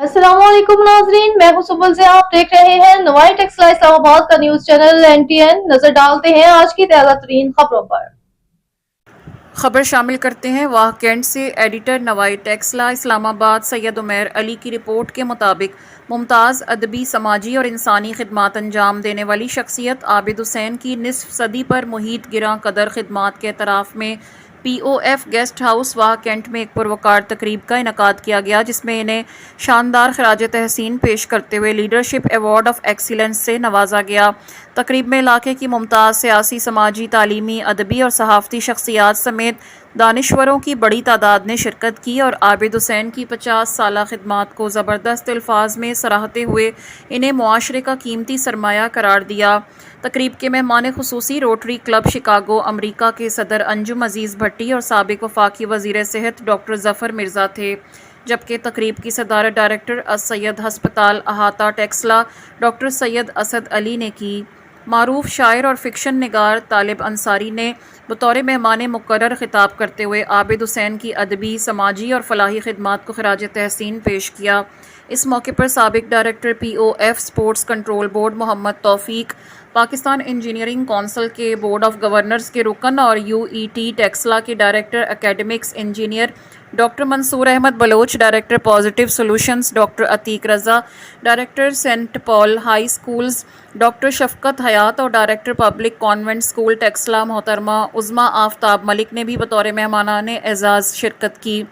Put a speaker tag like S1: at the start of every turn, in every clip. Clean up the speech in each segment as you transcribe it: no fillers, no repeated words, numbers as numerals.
S1: अस्सलाम वालेकुम नाजरीन, मैं हूं सुबल से। आप देख रहे हैं नवाई टेक्सला इस्लामाबाद का न्यूज चैनल NTN। नजर डालते हैं आज की ताज़ा तरीन खबरों पर।
S2: खबर शामिल करते हैं वाह कैंट से। एडिटर नवाई टेक्सला इस्लामाबाद सैयद उमैर अली की रिपोर्ट के मुताबिक मुमताज़ अदबी, समाजी और इंसानी खिदमात अंजाम देने वाली शख्सियत आबिद हुसैन की निसफ सदी पर मुहीत गिरां कदर खिदमात के एतराफ़ में POF गेस्ट हाउस वाह कैंट में एक पुरवकार तकरीब का इनकाद किया गया, जिसमें इन्हें शानदार खराज तहसीन पेश करते हुए लीडरशिप अवार्ड ऑफ एक्सीलेंस से नवाजा गया। तकरीब में इलाके की मुमताज़ सियासी, समाजी, तालीमी, अदबी और सहाफ़ती शख्सियात समेत दानिश्वरों की बड़ी तादाद ने शिरकत की और आबिद हुसैन की 50 साला खिदमात को ज़बरदस्त अल्फाज में सराहते हुए इन्हें मुआशरे का कीमती सरमाया करार दिया। तकरीब के मेहमान खुसूसी रोटरी क्लब शिकागो अमरीका के सदर अंजुम अजीज़ भट्टी और साबिक वफाकी वज़ीर सेहत डॉक्टर ज़फ़र मिर्ज़ा थे, जबकि तकरीब की सदारत डायरेक्टर सैयद हस्पताल अहाता टेक्सला डॉक्टर सैयद असद अली ने की। मारूफ शायर और फिक्शन निगार तालिब अंसारी ने बतौर मेहमान मुकर्रर खिताब करते हुए आबिद हुसैन की अदबी, समाजी और फलाही खिदमात को खराज तहसीन पेश किया। इस मौके पर साबिक director POF sports control board Mohammad Taufiq, Pakistan engineering council के बोर्ड ऑफ गवर्नर्स के रुकन और UET टेक्सला के director academics engineer doctor Mansoor Ahmed Baloch, director positive solutions doctor Atiq Raza, director saint Paul high schools doctor Shafqat Hayat और director public convent school Taxila मोहतरमा उज़्मा आफ्ताब मलिक ने भी बतौर मेहमानाने एजाज़ शिरकत की।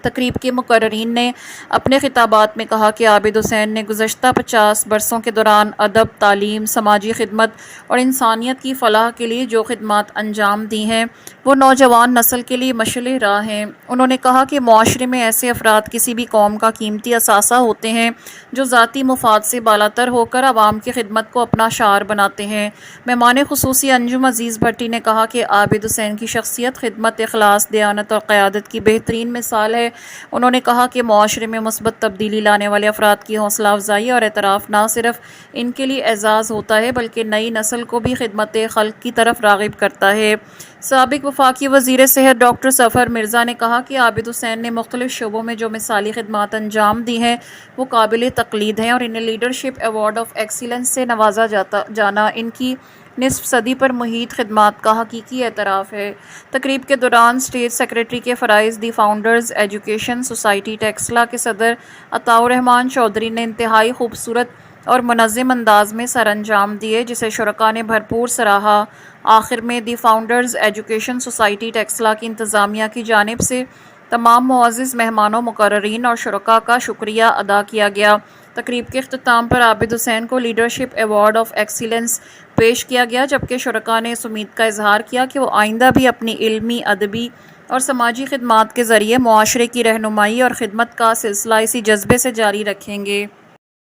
S2: तकरीब के मुकर्ररीन ने अपने खिताबात में कहा कि आबिद हुसैन ने गुज़श्ता 50 बरसों के दौरान अदब, तालीम, समाजी खिदमत और इंसानियत की फ़लाह के लिए जो खिदमात अंजाम दी हैं वो नौजवान नस्ल के लिए मशअले राह हैं। उन्होंने कहा कि मुआशरे में ऐसे अफराद किसी भी कौम का कीमती असासा होते हैं जो ज़ाती मुफाद से बालातर होकर आवाम की खिदमत को अपना शार बनाते हैं। मेहमान खुसूसी अंजुम अजीज़ भट्टी ने कहा कि आबिद हुसैन की शख्सियत खिदमत, इखलास, दयानत और क़यादत की बेहतरीन मिसाल है। उन्होंने कहा कि मुआशरे में मुस्बत तब्दीली लाने वाले अफराद की हौसला अफजाई और एतराफ़ न सिर्फ इनके लिए एजाज़ होता है बल्कि नई नस्ल को भी खिदमत खल्क की तरफ राग़िब करता है। साबिक वफाकी वज़ीर सेहत डॉक्टर ज़फ़र मिर्ज़ा ने कहा कि आबिद हुसैन ने मुख्तलिफ़ शोबों में जो मिसाली खिदमात अंजाम दी हैं वो काबिल तक़लीद हैं और इन्हें लीडरशिप अवार्ड ऑफ एक्सीलेंस से नवाजा जाना इनकी निसफ सदी पर मुहीत खिदमात का हकीकी एतराफ़ है। तकरीब के दौरान स्टेट सेक्रेटरी के फ़राइज़ दी फाउंडर्स एजुकेशन सोसाइटी टेक्सला के सदर अताउर रहमान चौधरी ने इंतहाई खूबसूरत और मुनज़्ज़म अंदाज में सर अंजाम दिए, जिसे शुरका ने भरपूर सराहा। आखिर में दी फाउंडर्स एजुकेशन सोसाइटी टेक्सला की इंतज़ामिया की जानिब से तमाम मुअज़्ज़िज़ मेहमानों, मुकर्ररीन और शुरका का शुक्रिया अदा किया गया। तकरीब के अख्ताम पर आबिद हुसैन को लीडरशिप अवार्ड ऑफ एक्सीलेंस पेश किया गया, जबकि शुरका ने इस उम्मीद का इजहार किया कि वो आइंदा भी अपनी इल्मी, अदबी और समाजी खिदमात के ज़रिए मुआशरे की रहनुमाई और खिदमत का सिलसिला इसी जज्बे से जारी रखेंगे।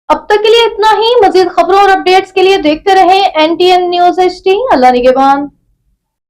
S1: अब तक के लिए इतना ही। मज़ीद खबरों और अपडेट्स के लिए देखते रहें NTN न्यूज़ HD। अल्लाह निगहबान।